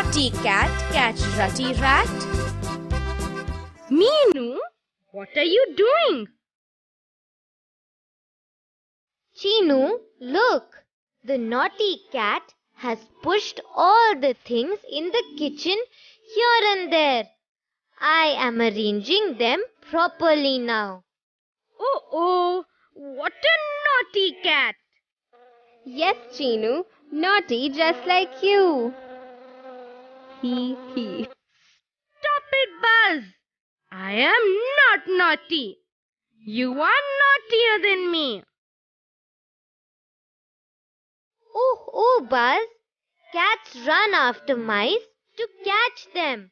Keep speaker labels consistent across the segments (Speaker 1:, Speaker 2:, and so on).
Speaker 1: naughty cat catch rutty rat? Meenu, what are you doing?
Speaker 2: Chinu, look! The naughty cat has pushed all the things in the kitchen here and there. I am arranging them properly now.
Speaker 1: Oh, what a naughty cat!
Speaker 2: Yes, Chinu, naughty just like you. He.
Speaker 1: Stop it, Buzz! I am not naughty. You are naughtier than me.
Speaker 2: Oh, Buzz! Cats run after mice to catch them.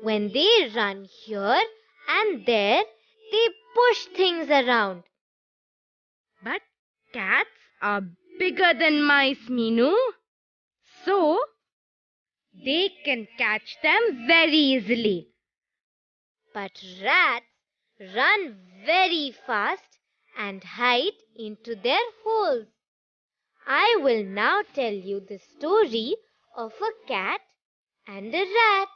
Speaker 2: When they run here and there, they push things around.
Speaker 1: But cats are bigger than mice, Meenu. So, they can catch them very easily.
Speaker 2: But rats run very fast and hide into their holes. I will now tell you the story of a cat and a rat.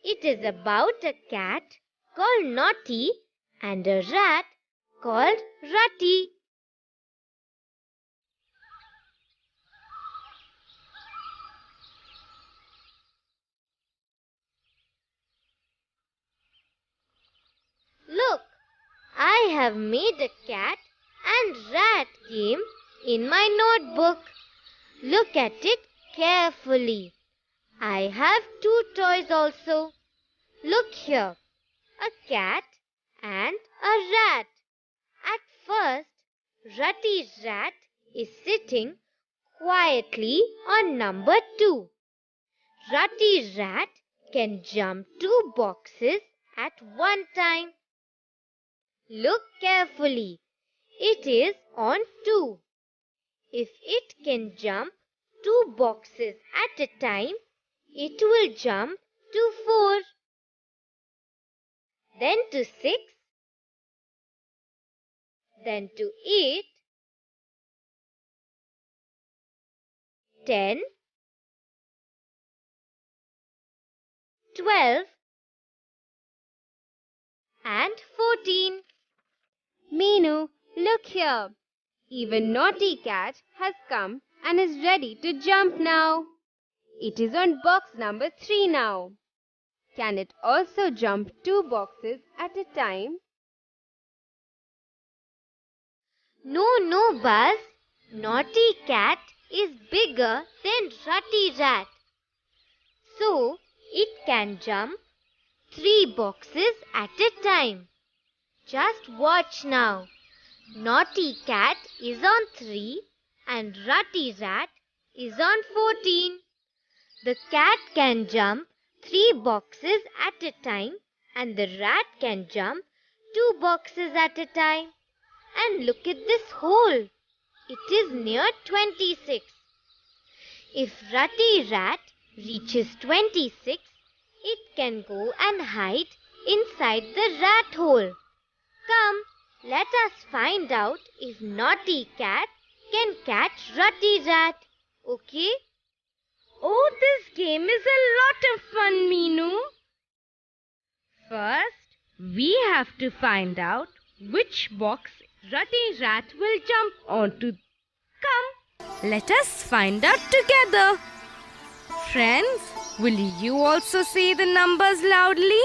Speaker 2: It is about a cat called Naughty and a rat called Rutty. Look, I have made a cat and rat game in my notebook. Look at it carefully. I have 2 toys also. Look here, a cat and a rat. At first, Rutty's rat is sitting quietly on number 2. Rutty's rat can jump 2 boxes at one time. Look carefully. It is on 2. If it can jump 2 boxes at a time, it will jump to 4, then to 6, then to 8, 10, 12, and 14.
Speaker 3: Meenu, look here. Even Naughty Cat has come and is ready to jump now. It is on box number 3 now. Can it also jump 2 boxes at a time?
Speaker 2: No, Buzz. Naughty Cat is bigger than Rutty Rat. So, it can jump 3 boxes at a time. Just watch now. Naughty Cat is on 3 and Rutty Rat is on 14. The cat can jump 3 boxes at a time and the rat can jump 2 boxes at a time. And look at this hole. It is near 26. If Rutty Rat reaches 26, it can go and hide inside the rat hole. Come, let us find out if Naughty Cat can catch Rutty Rat. Okay?
Speaker 1: Oh, this game is a lot of fun, Meenu. First, we have to find out which box Rutty Rat will jump onto. Come, let us find out together. Friends, will you also say the numbers loudly?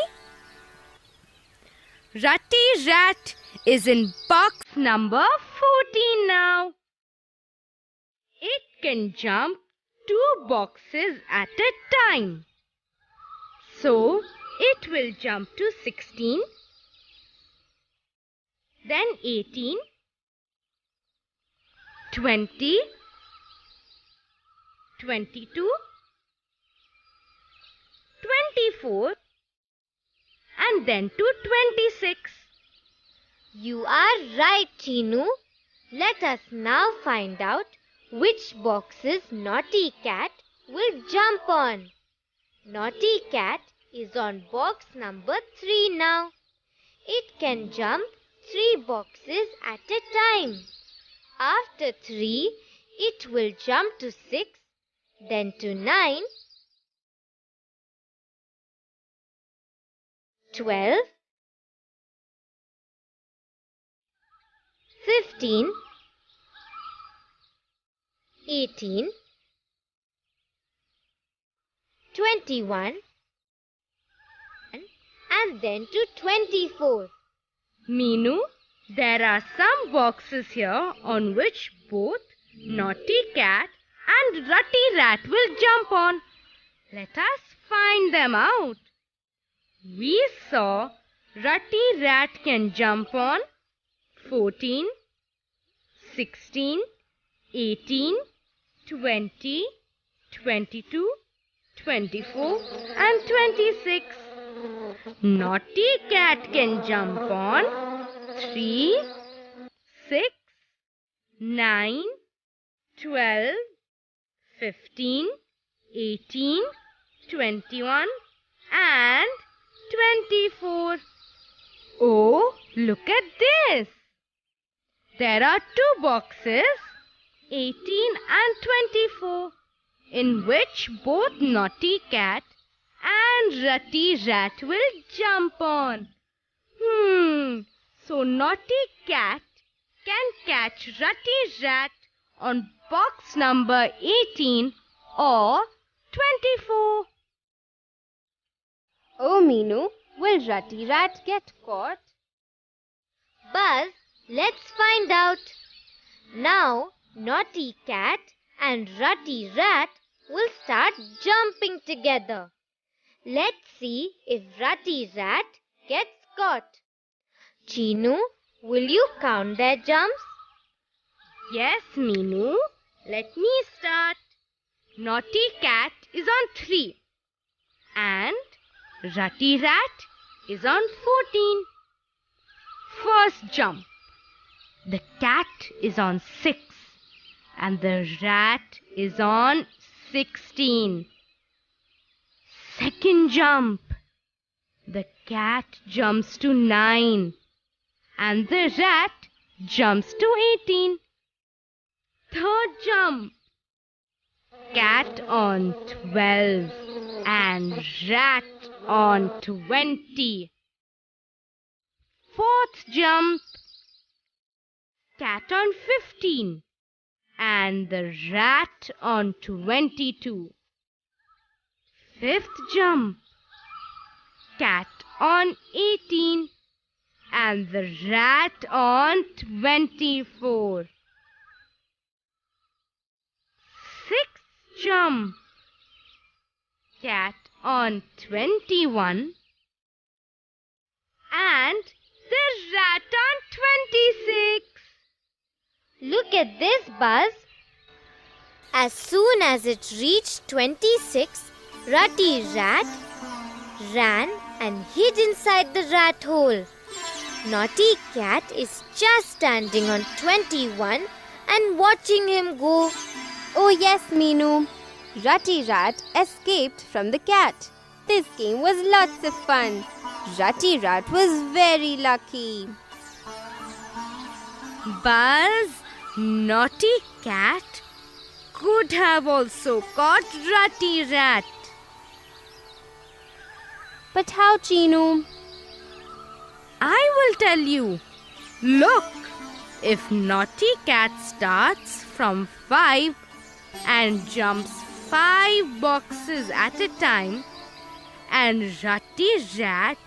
Speaker 1: Rutty Rat is in box number 14 now. It can jump 2 boxes at a time. So, it will jump to 16, then 18, 20, 22, 24, and then to 26.
Speaker 2: You are right, Chinu. Let us now find out which boxes Naughty Cat will jump on. Naughty Cat is on box number 3 now. It can jump 3 boxes at a time. After 3, it will jump to 6, then to 9, 12, 15, 18, 21, and then to 24.
Speaker 1: Meenu, there are some boxes here on which both Naughty Cat and Rutty Rat will jump on. Let us find them out. We saw Rutty Rat can jump on 14, 16, 18, 20, 22, 24 and 26. Naughty Cat can jump on 3, 6, 9, 12, 15, 18, 21 and 24. Oh, look at this. There are two boxes, 18 and 24, in which both Naughty Cat and Rutty Rat will jump on. So Naughty Cat can catch Rutty Rat on box number 18 or 24.
Speaker 3: Oh, Meenu, will Rutty Rat get caught?
Speaker 2: Buzz, let's find out. Now, Naughty Cat and Rutty Rat will start jumping together. Let's see if Rutty Rat gets caught. Chinu, will you count their jumps?
Speaker 1: Yes, Meenu. Let me start. Naughty Cat is on 3 and Rutty Rat is on 14. First jump. The cat is on 6 and the rat is on 16. Second jump. The cat jumps to 9 and the rat jumps to 18. Third jump. Cat on 12 and rat on 20. Fourth jump. Cat on 15 and the rat on 22. Fifth jump. Cat on 18 and the rat on 24. Sixth jump. Cat on 21 and the rat on 26.
Speaker 2: Look at this, Buzz. As soon as it reached 26, Rutty Rat ran and hid inside the rat hole. Naughty Cat is just standing on 21 and watching him go.
Speaker 3: Oh yes, Meenu. Rutty Rat escaped from the cat. This game was lots of fun. Rutty Rat was very lucky.
Speaker 1: Buzz, Naughty Cat could have also caught Rutty Rat.
Speaker 3: But how, Chinu?
Speaker 1: I will tell you. Look, if Naughty Cat starts from 5 and jumps 5 boxes at a time, and Rutty Rat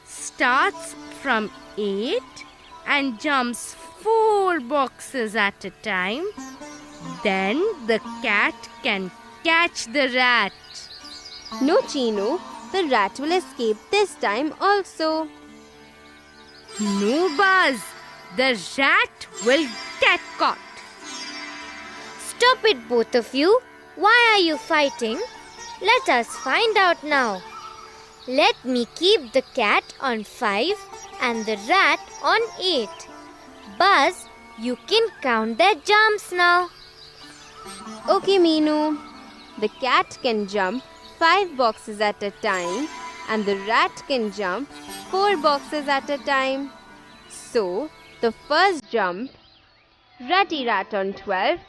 Speaker 1: starts from 8 and jumps 4 boxes at a time, then the cat can catch the rat.
Speaker 3: No, Chinu. The rat will escape this time also.
Speaker 1: No, Buzz. The rat will get caught.
Speaker 2: Stop it, both of you. Why are you fighting? Let us find out now. Let me keep the cat on 5 and the rat on 8. Buzz, you can count their jumps now.
Speaker 3: Okay, Meenu. The cat can jump 5 boxes at a time and the rat can jump 4 boxes at a time. So, the first jump, Rutty Rat on 12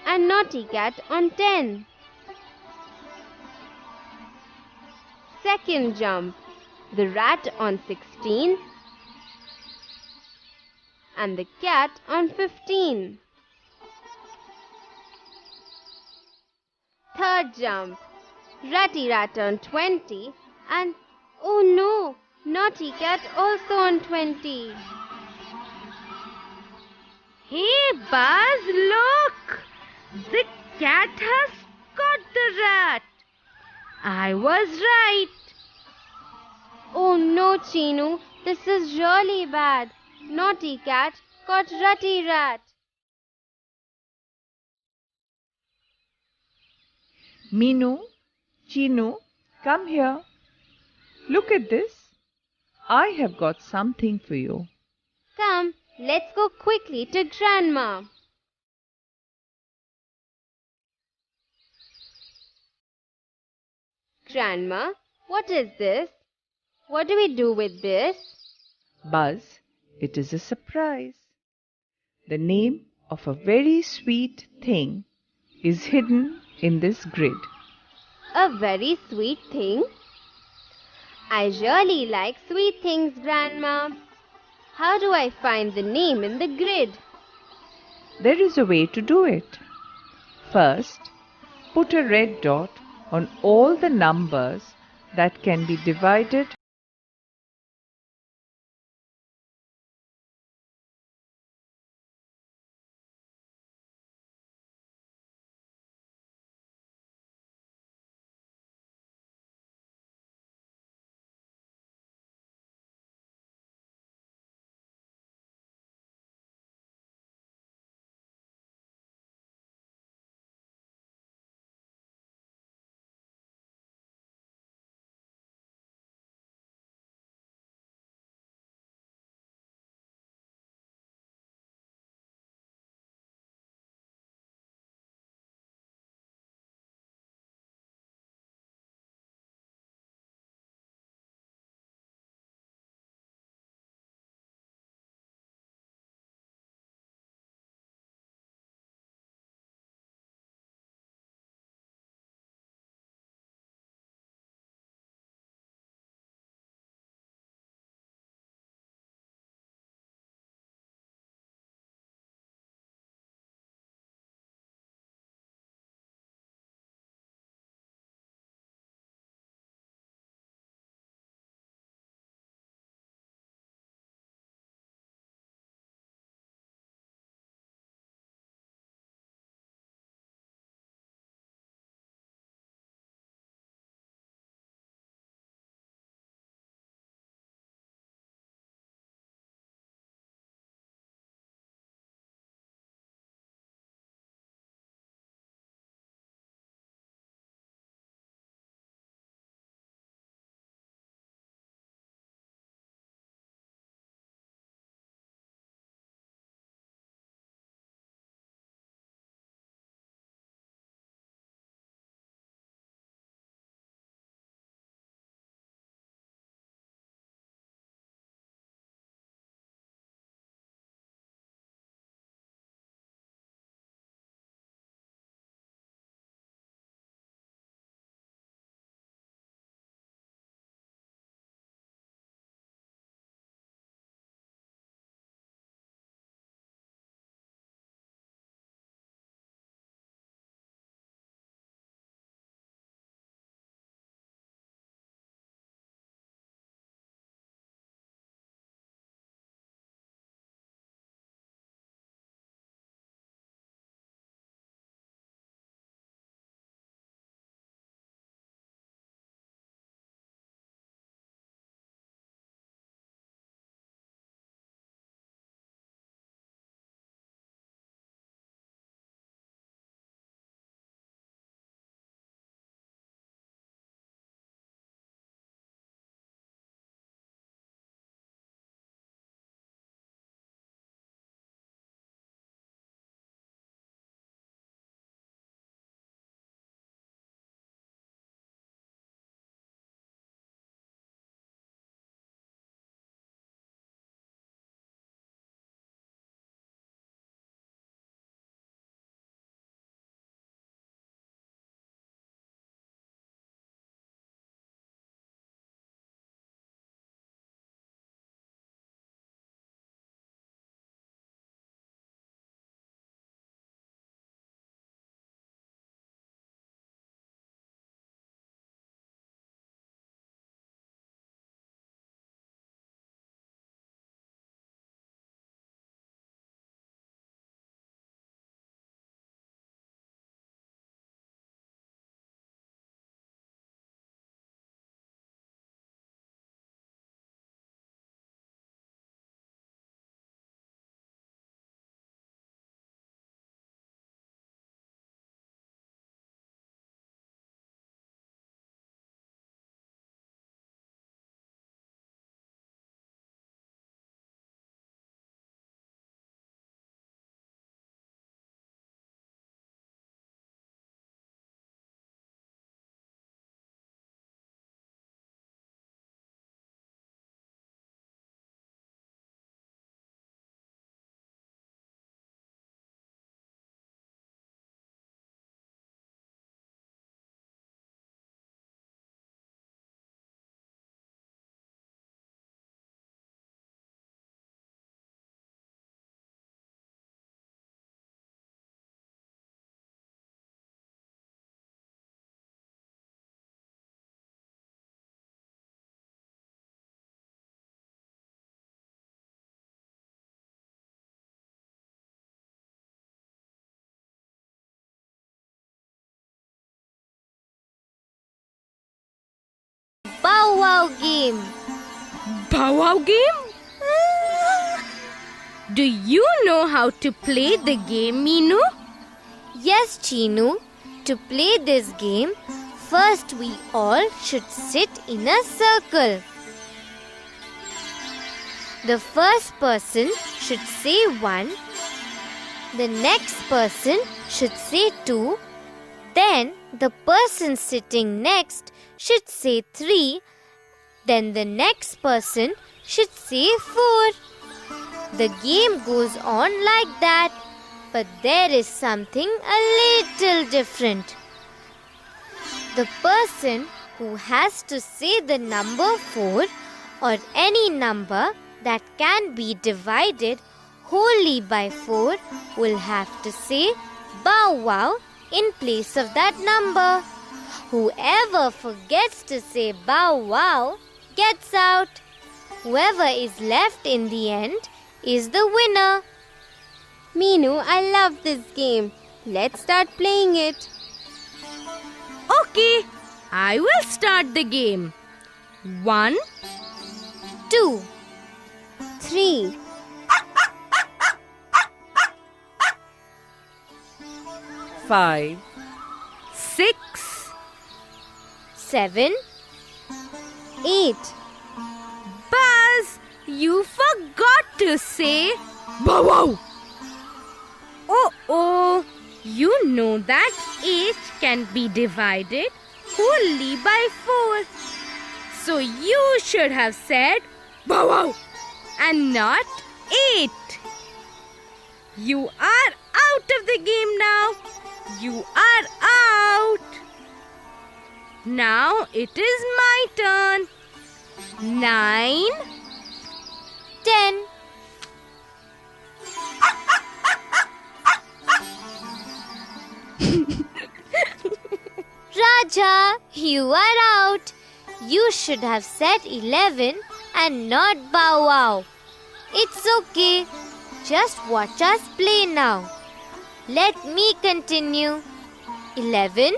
Speaker 3: and Naughty Cat on 10. second jump. The rat on 16 and the cat on 15. Third jump. Ratty rat on 20 and oh no, naughty cat also on 20.
Speaker 1: Hey Buzz, look! The cat has caught the rat. I was right.
Speaker 3: Oh no, Chinu, this is really bad. Naughty cat caught Rutty rat.
Speaker 4: Minu, Chinu, come here. Look at this. I have got something for you.
Speaker 3: Come, let's go quickly to Grandma. Grandma, what is this? What do we do with this?
Speaker 4: Buzz, it is a surprise. The name of a very sweet thing is hidden in this grid.
Speaker 3: A very sweet thing? I really like sweet things, Grandma. How do I find the name in the grid?
Speaker 4: There is a way to do it. First, put a red dot on all the numbers that can be divided
Speaker 1: Bow game? Do you know how to play the game, Meenu?
Speaker 2: Yes, Chinu. To play this game, first we all should sit in a circle. The first person should say 1. The next person should say 2. Then the person sitting next should say 3. Then the next person should say 4. The game goes on like that, but there is something a little different. The person who has to say the number 4 or any number that can be divided wholly by 4 will have to say bow wow in place of that number. Whoever forgets to say bow wow gets out. Whoever is left in the end is the winner.
Speaker 3: Meenu, I love this game. Let's start playing it.
Speaker 1: Okay, I will start the game. 1,
Speaker 2: 2,
Speaker 3: 3,
Speaker 4: 5,
Speaker 1: 6.
Speaker 2: 7,
Speaker 3: 8,
Speaker 1: Buzz, you forgot to say bow wow. Oh, you know that 8 can be divided wholly by 4. So you should have said bow wow and not 8. You are out of the game now. You are out. Now it is my turn. 9,
Speaker 2: 10. Raja, you are out. You should have said 11 and not bow wow. It's okay. Just watch us play now. Let me continue. 11,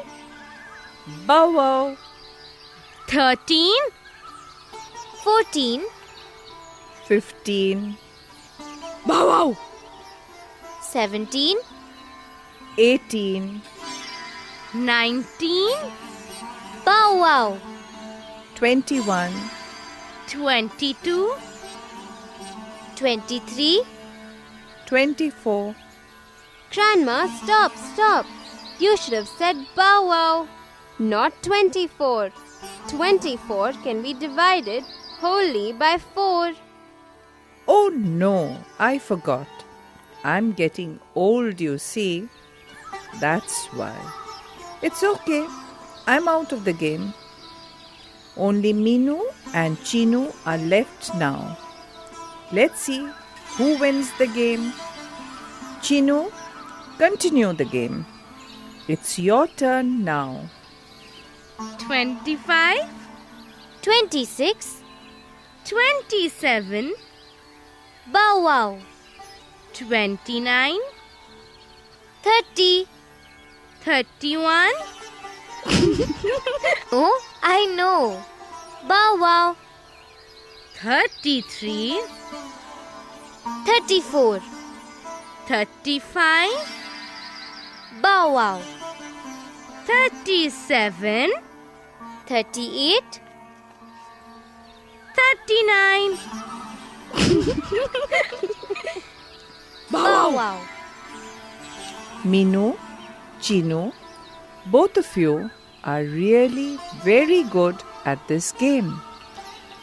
Speaker 4: bow wow,
Speaker 1: 13,
Speaker 2: 14,
Speaker 4: 15,
Speaker 1: bow wow,
Speaker 2: 17,
Speaker 4: 18,
Speaker 1: 19,
Speaker 2: bow wow,
Speaker 4: 21,
Speaker 1: 22,
Speaker 2: 23.
Speaker 4: 24,
Speaker 3: Grandma, stop. You should have said bow wow, not 24. 24 can be divided wholly by 4.
Speaker 4: Oh no, I forgot. I'm getting old, you see. That's why. It's okay. I'm out of the game. Only Meenu and Chinu are left now. Let's see who wins the game. Chinu, continue the game. It's your turn now.
Speaker 1: 25,
Speaker 2: 26,
Speaker 1: 27,
Speaker 2: bow wow,
Speaker 1: 29,
Speaker 2: 30.
Speaker 1: 31,
Speaker 2: Oh, I know. Bow wow,
Speaker 1: 33,
Speaker 2: 34.
Speaker 1: 35,
Speaker 2: Bow wow,
Speaker 1: 37,
Speaker 2: 38.
Speaker 1: 39.
Speaker 2: Bow wow.
Speaker 4: Meenu, Chinu, both of you are really very good at this game.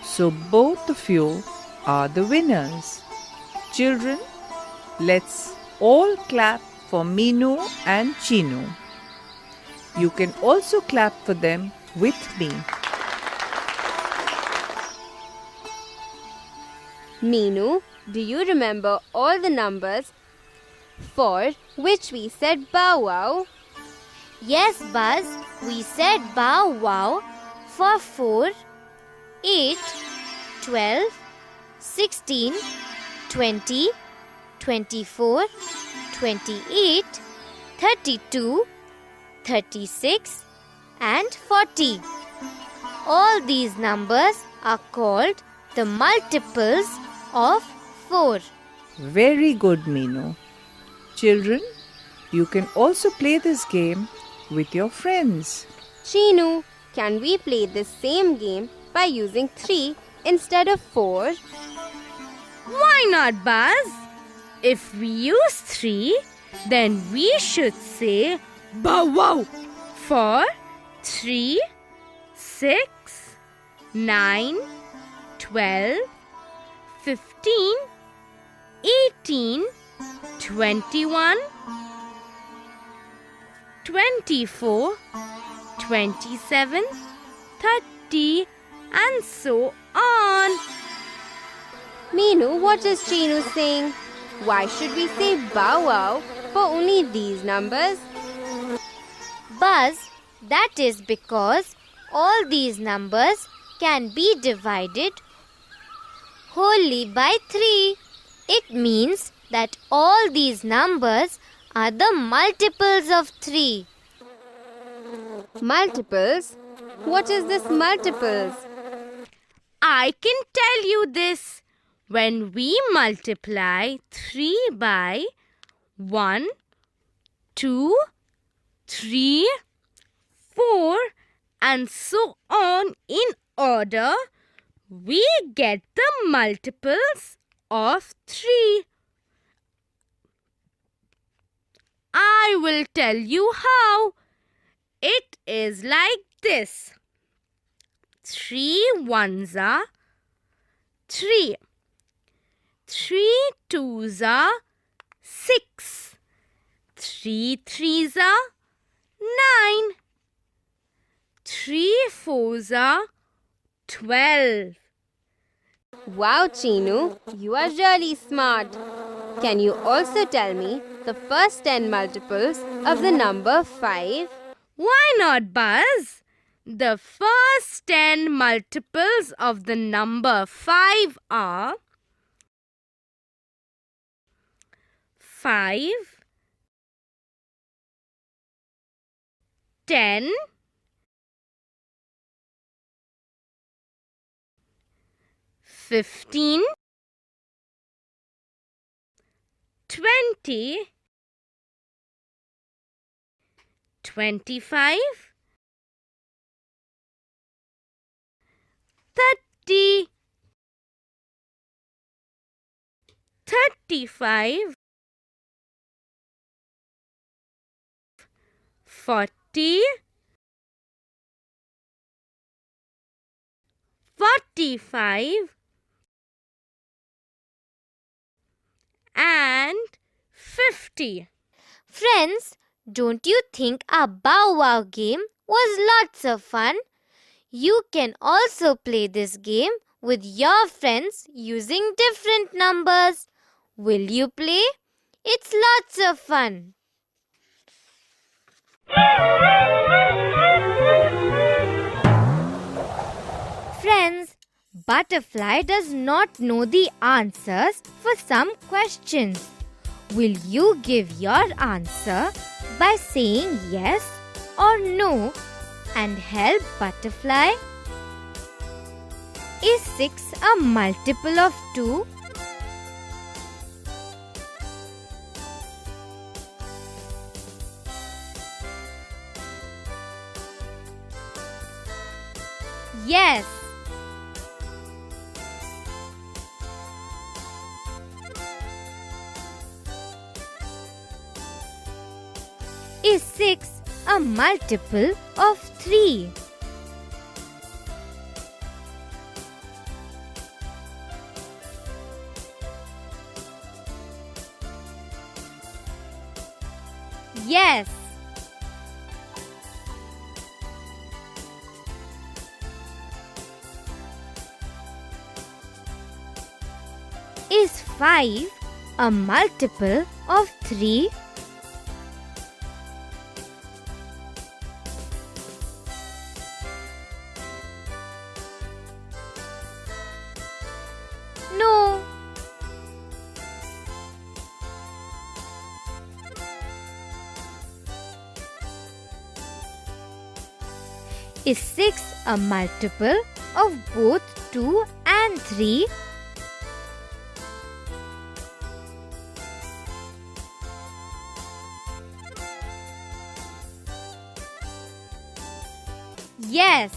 Speaker 4: So both of you are the winners. Children, let's all clap for Meenu and Chinu. You can also clap for them with me.
Speaker 3: Meenu, do you remember all the numbers for which we said bow wow?
Speaker 2: Yes, Buzz, we said bow wow for 4, 8, 12, 16, 20, 24, 28, 32, 36 and 40. All these numbers are called the multiples of 4.
Speaker 4: Very good, Meenu. Children, you can also play this game with your friends.
Speaker 3: Chinu, can we play this same game by using 3 instead of 4?
Speaker 1: Why not, Buzz? If we use 3, then we should say bow wow for 3, 6, 9, 12, 15, 18, 21, 24, 27, 30, and so on.
Speaker 3: Meenu, what is Chinu saying? Why should we say bow wow for only these numbers?
Speaker 2: Buzz, that is because all these numbers can be divided wholly by 3. It means that all these numbers are the multiples of 3.
Speaker 3: Multiples? What is this multiples?
Speaker 1: I can tell you this. When we multiply 3 by 1, 2, 3, 4, and so on in order, we get the multiples of 3. I will tell you how. It is like this. 3 ones are 3. 3 twos are 6. 3 threes are 9. 3 fours are 12.
Speaker 3: Wow, Chinu, you are really smart. Can you also tell me the first 10 multiples of the number 5?
Speaker 1: Why not, Buzz? The first 10 multiples of the number 5 are 5, 10, 15, 20, 25, 30, 35, 40, 45, and 50.
Speaker 2: Friends, don't you think our Bow Wow game was lots of fun? You can also play this game with your friends using different numbers. Will you play? It's lots of fun. Friends, Butterfly does not know the answers for some questions. Will you give your answer by saying yes or no and help Butterfly? Is 6 a multiple of 2? Yes. Is 6 a multiple of 3? Yes. Is 5 a multiple of 3? No. Is 6 a multiple of both 2 and and 3. Yes.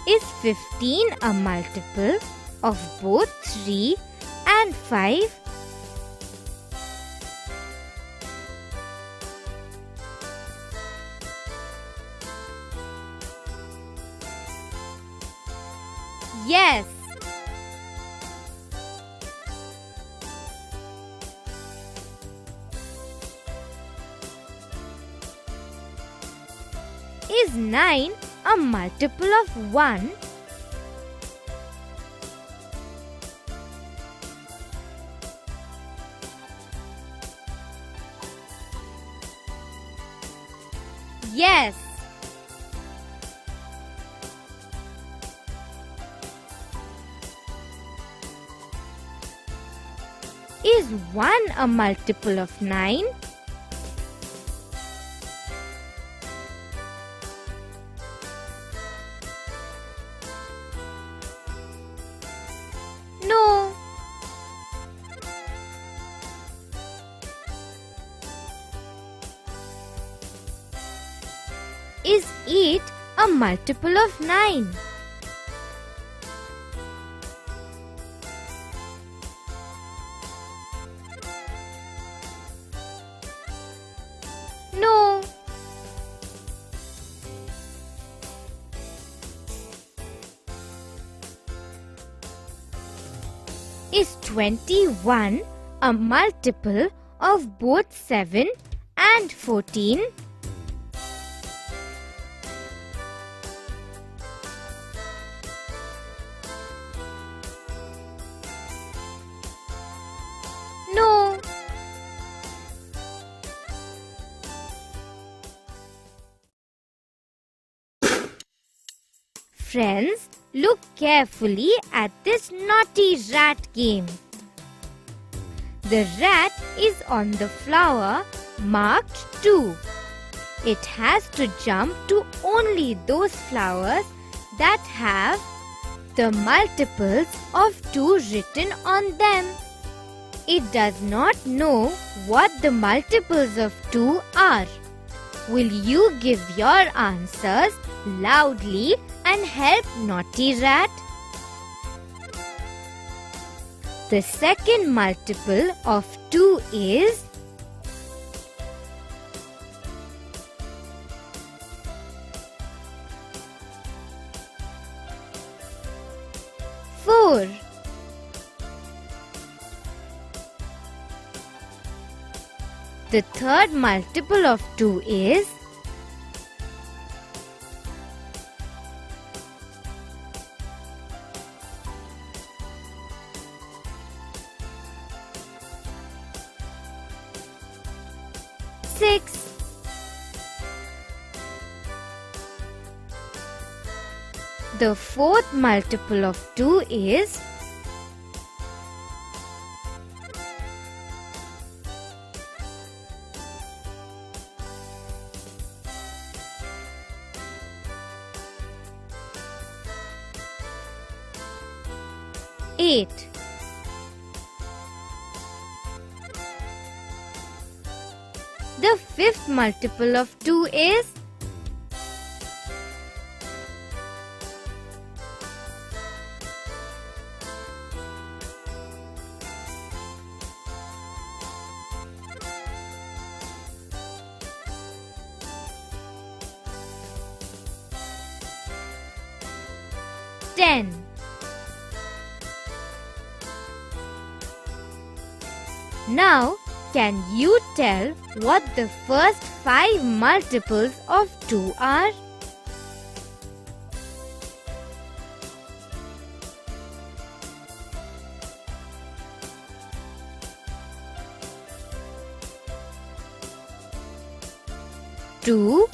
Speaker 2: Is 15 a multiple of both 3 and 5? Yes. Is 9 a multiple of 1? Yes. Is 1 a multiple of 9? No. Is 8 a multiple of 9? No. Is 21 a multiple of both 7 and 14? No. Friends, look carefully at this naughty rat game. The rat is on the flower marked 2. It has to jump to only those flowers that have the multiples of 2 written on them. It does not know what the multiples of 2 are. Will you give your answers loudly and help Naughty Rat? The second multiple of 2 is 4. The third multiple of 2 is 6. The fourth multiple of 2 is 8. The fifth multiple of 2 is 10. Now, can you tell what the first 5 multiples of 2 are? Two,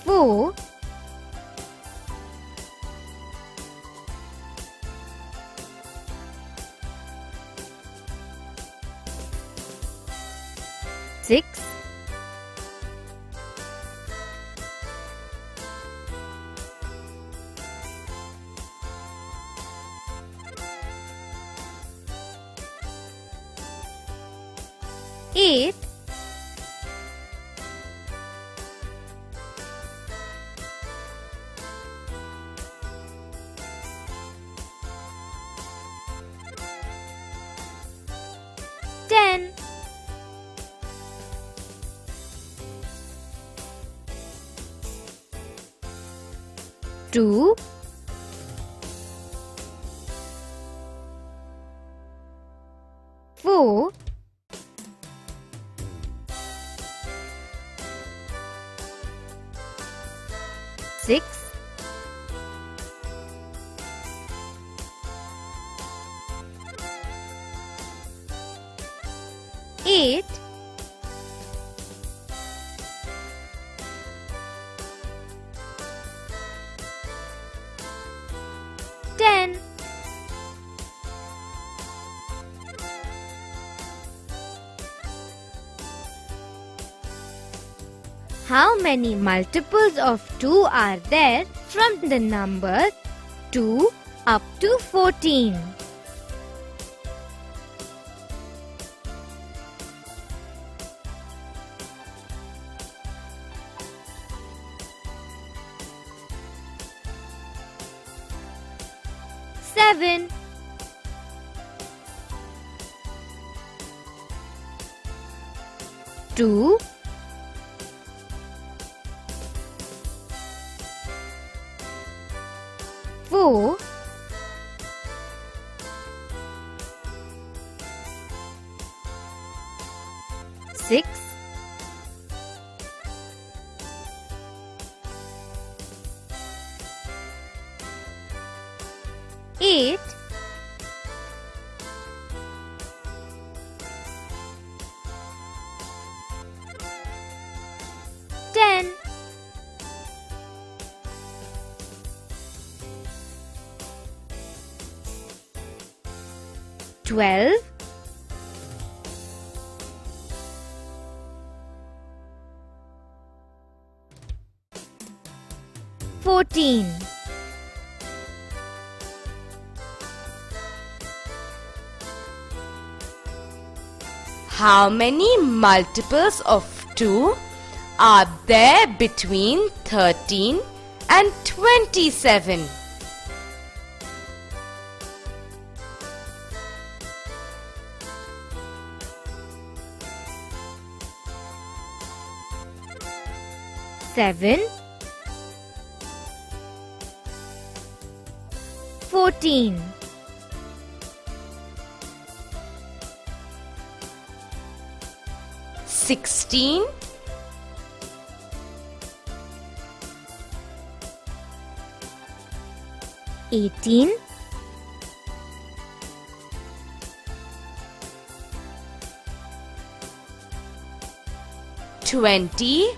Speaker 2: 4, 2, 4, 6, 8, 10. How many multiples of 2 are there from the numbers 2 up to 14? Seven, 2, 4, 6, 8, 10. Twelve, 14.
Speaker 1: How many multiples of 2 are there between 13 and 27?
Speaker 2: Seven, 14.
Speaker 1: 16,
Speaker 2: 18,
Speaker 1: 20,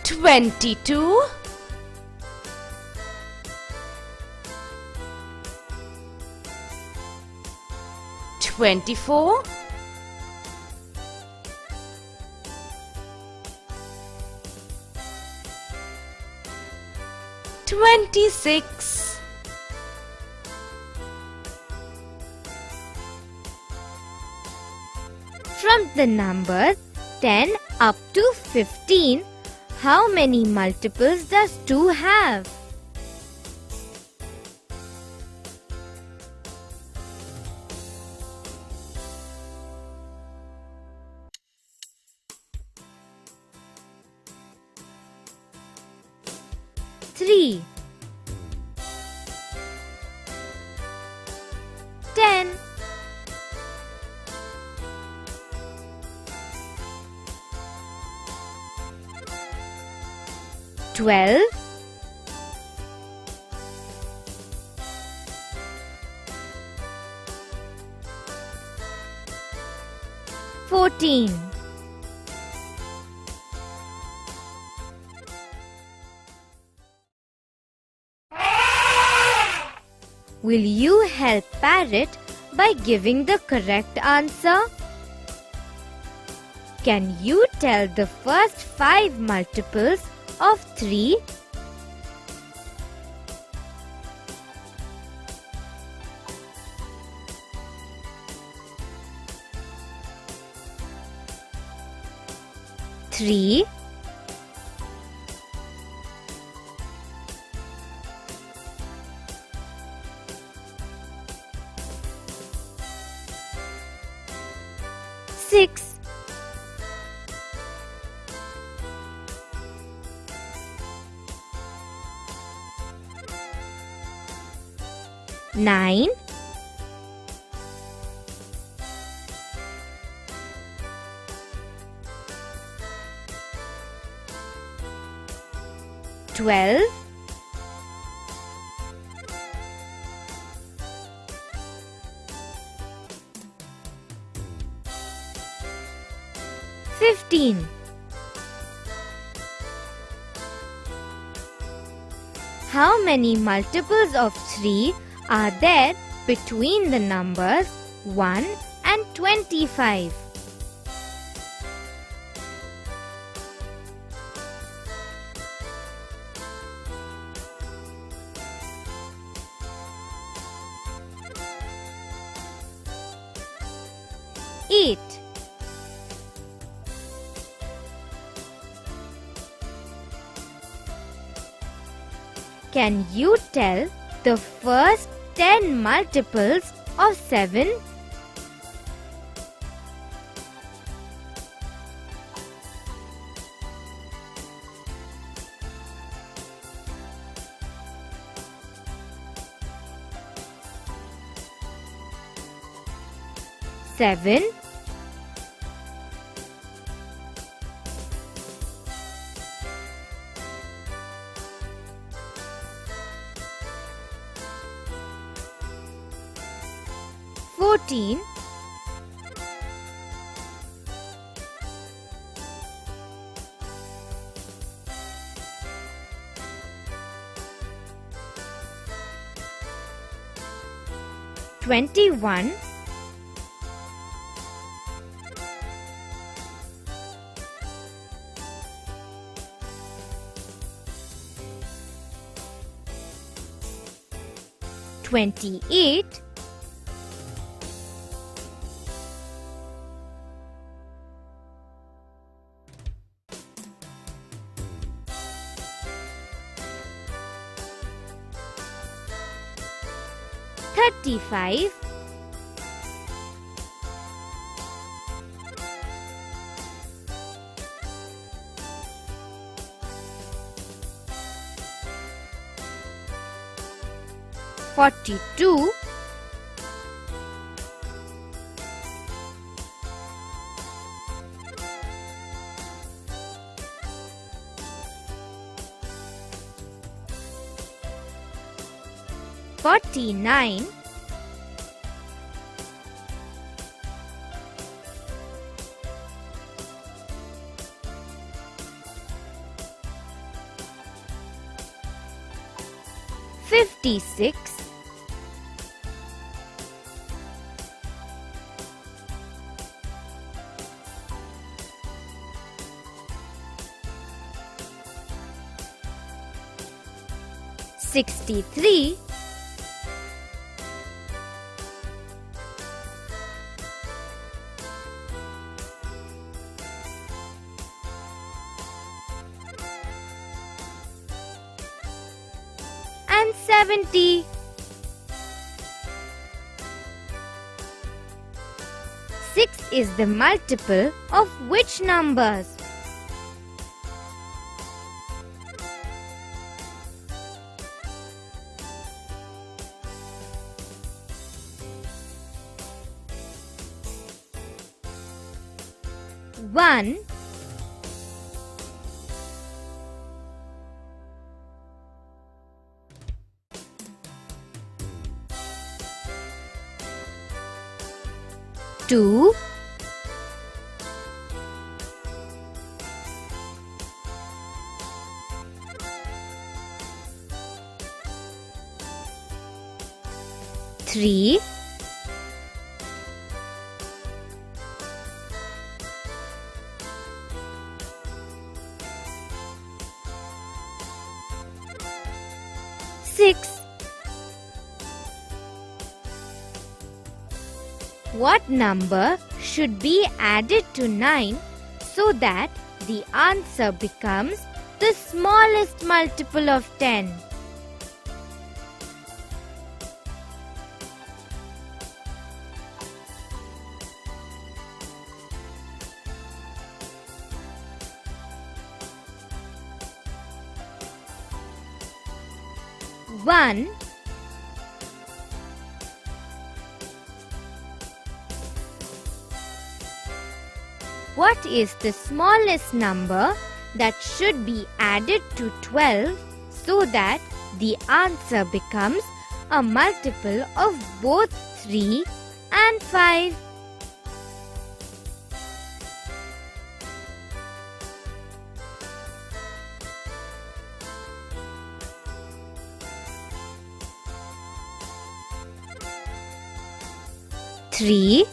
Speaker 1: 22, 24, 26,
Speaker 2: 'From the numbers 10 up to 15, how many multiples does 2 have? Three, 10, 12, 14. Will you help Parrot by giving the correct answer? Can you tell the first 5 multiples of 3? Three, 6, 6. 9. 12. 15. How many multiples of 3 are there between the numbers 1 and 25? Eight. Can you tell the first 10 multiples of 7? Seven, 14, 21, 28, 35, 42, 49, 56, 63, 70. Six is the multiple of which numbers? One, 2, 3, 6. What number should be added to 9 so that the answer becomes the smallest multiple of 10? 1. What is the smallest number that should be added to 12 so that the answer becomes a multiple of both 3 and 5? Three,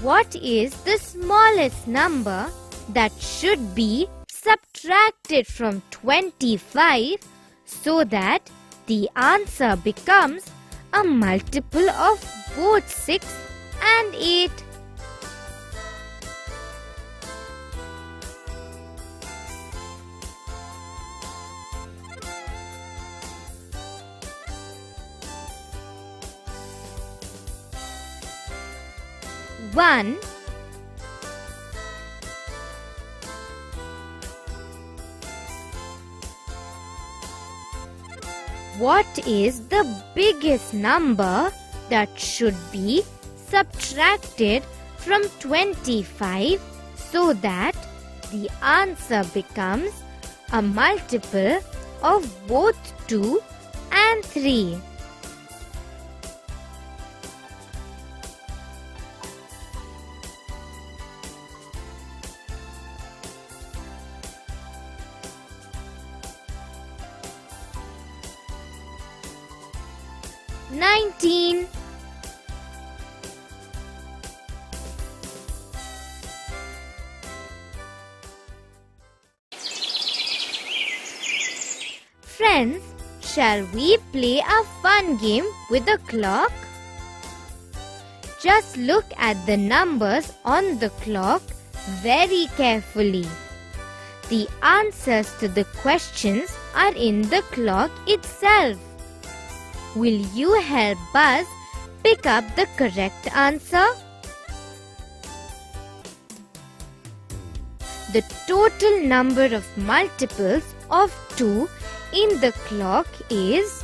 Speaker 2: what is the smallest number that should be subtracted from 25 so that the answer becomes a multiple of both 6 and 8? One, what is the biggest number that should be subtracted from 25 so that the answer becomes a multiple of both 2 and 3? Nineteen. Friends, shall we play a fun game with the clock? Just look at the numbers on the clock very carefully. The answers to the questions are in the clock itself. Will you help Buzz pick up the correct answer? The total number of multiples of 2 in the clock is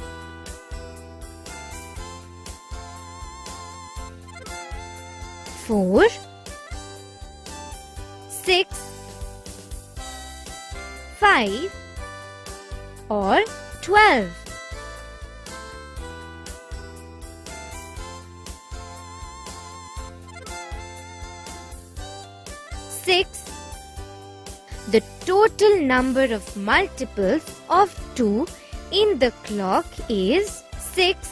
Speaker 2: 4, 6, 5 or 12. The total number of multiples of 2 in the clock is 6.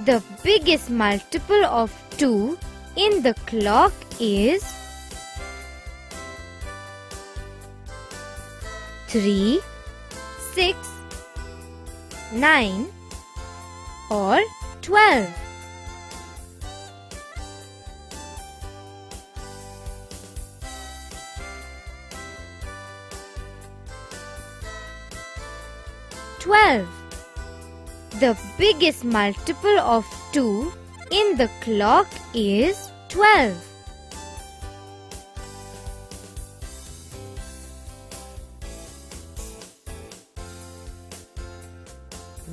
Speaker 2: The biggest multiple of 2 in the clock is 3, 6, 9 or 12. The biggest multiple of 2 in the clock is 12.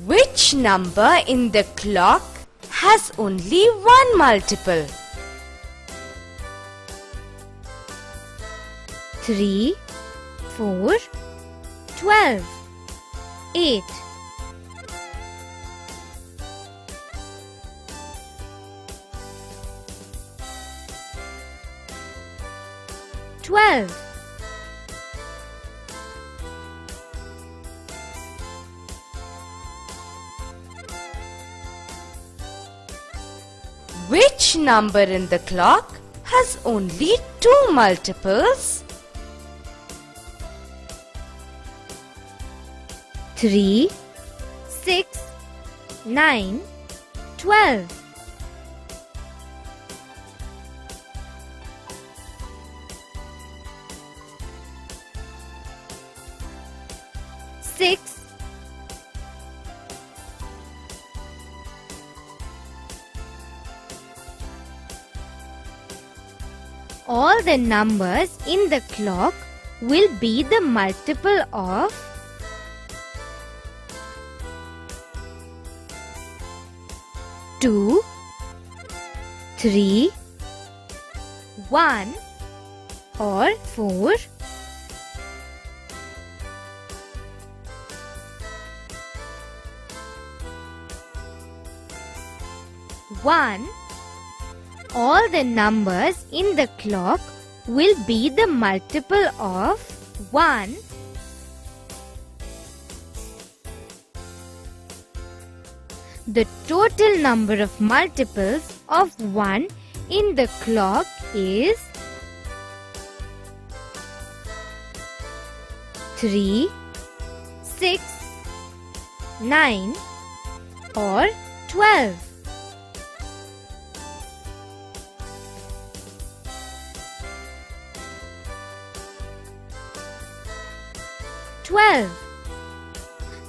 Speaker 1: Which number in the clock has only one multiple?
Speaker 2: 3, 4, 12, 8. 12.
Speaker 1: Which number in the clock has only two multiples?
Speaker 2: 3, 6, 9,
Speaker 1: 12. 6. 'All the numbers in the clock will be the multiple of 2, 3, 1 or 4. All the numbers in the clock will be the multiple of 1. The total number of multiples of 1 in the clock is 3, 6, 9 or 12. 12.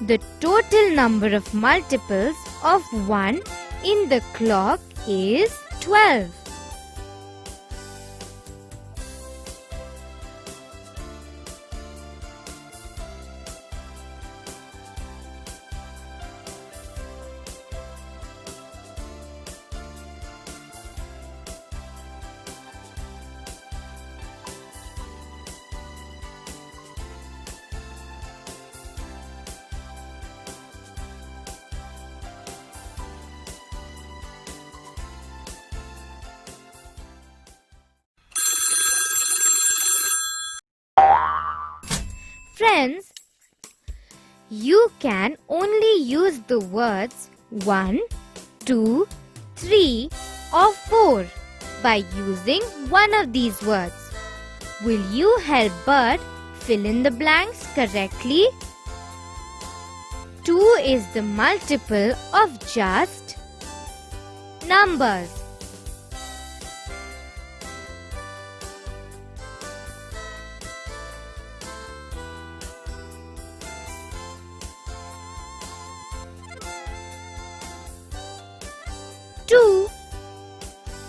Speaker 1: The total number of multiples of 1 in the clock is 12. Friends, you can only use the words 1, 2, 3 or 4 by using one of these words. Will you help Bert fill in the blanks correctly? 2 is the multiple of just numbers.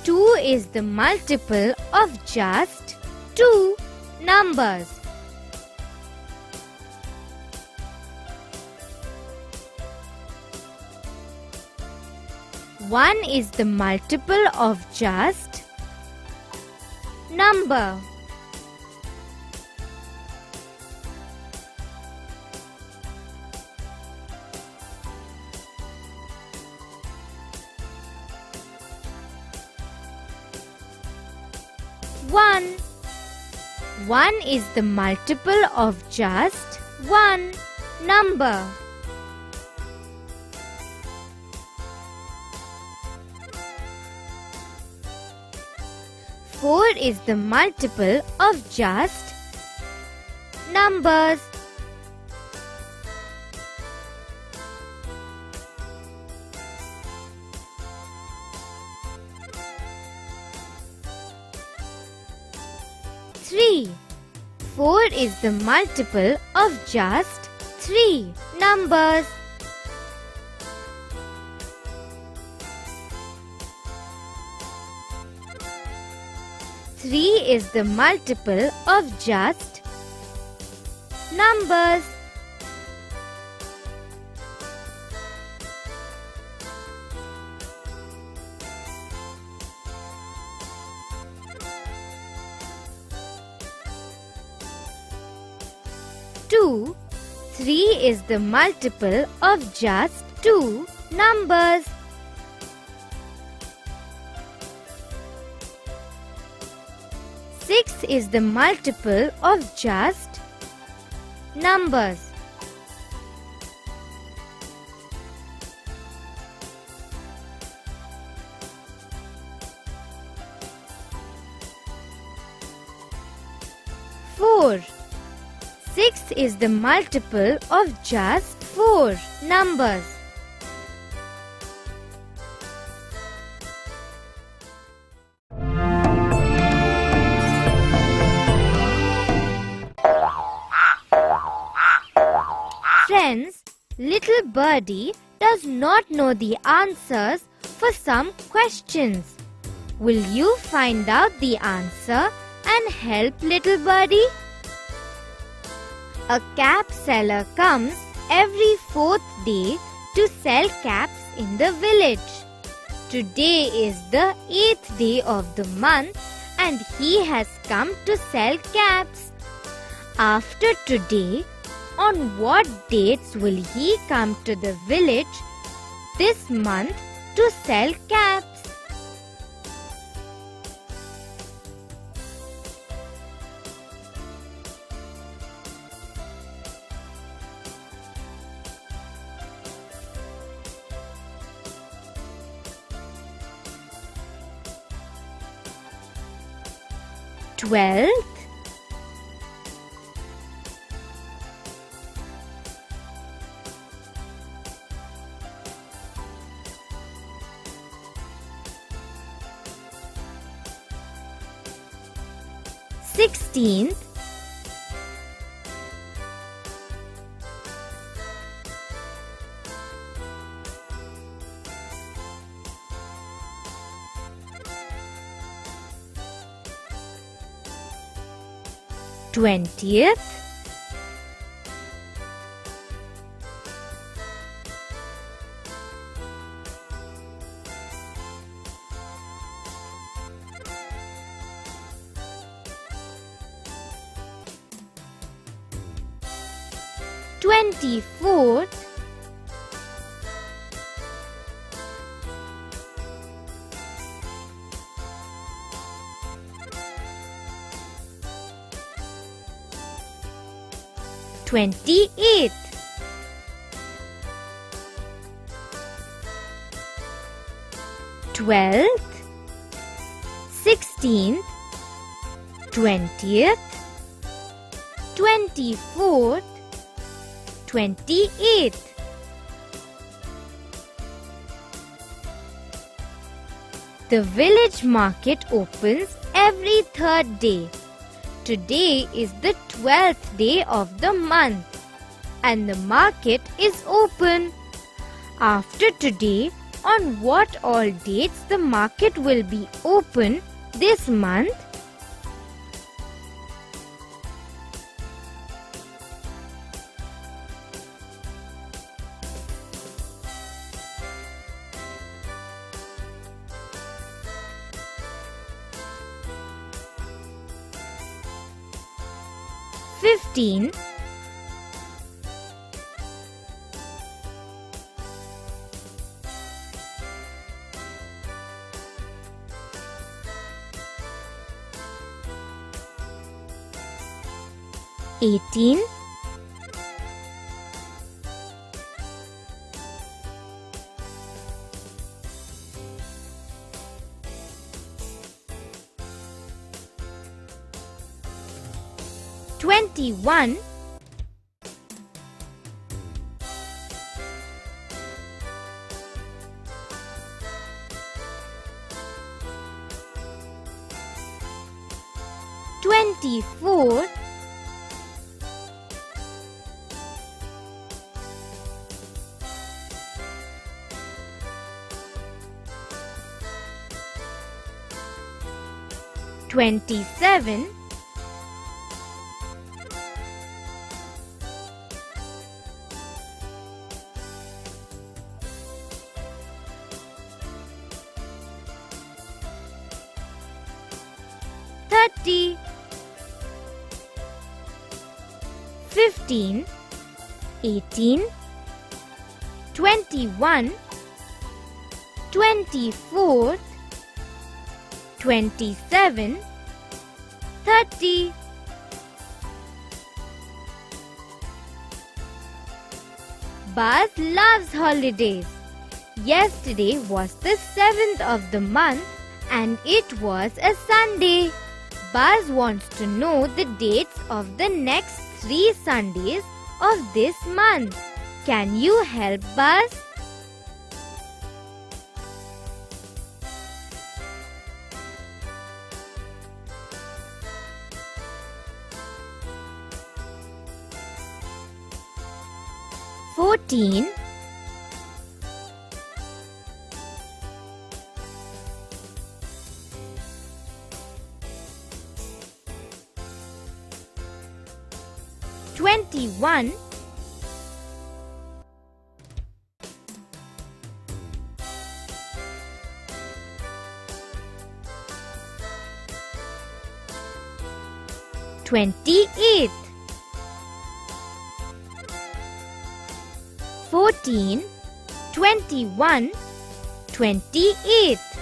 Speaker 1: Two is the multiple of just 2 numbers. One is the multiple of just number. One is the multiple of just 1 number. Four is the multiple of just numbers. Three. 4 is the multiple of just 3 numbers. Three is the multiple of just numbers. Two. 3 is the multiple of just 2 numbers. Six is the multiple of just numbers. Four. 6 is the multiple of just 4 numbers.
Speaker 2: Friends, little birdie does not know the answers for some questions. Will you find out the answer and help little birdie? A cap seller comes every fourth day to sell caps in the village. Today is the 8th day of the month and he has come to sell caps. After today, on what dates will he come to the village this month to sell caps? Twelfth, 16th, 20th, 24th, 28th, 12th, 16th, 20th, 24th, 28th. The village market opens every third day. Today is the 12th day of the month and the market is open. After today, on what all dates the market will be open this month? Fifteen, 18, 21, 24, 27, 30, 15, 18, 21, 24, 27, 30. Buzz loves holidays. Yesterday was the 7th of the month and it was a Sunday. Buzz wants to know the dates of the next 3 Sundays of this month. Can you help Buzz? 14, 21, 28, 14, 21, 28.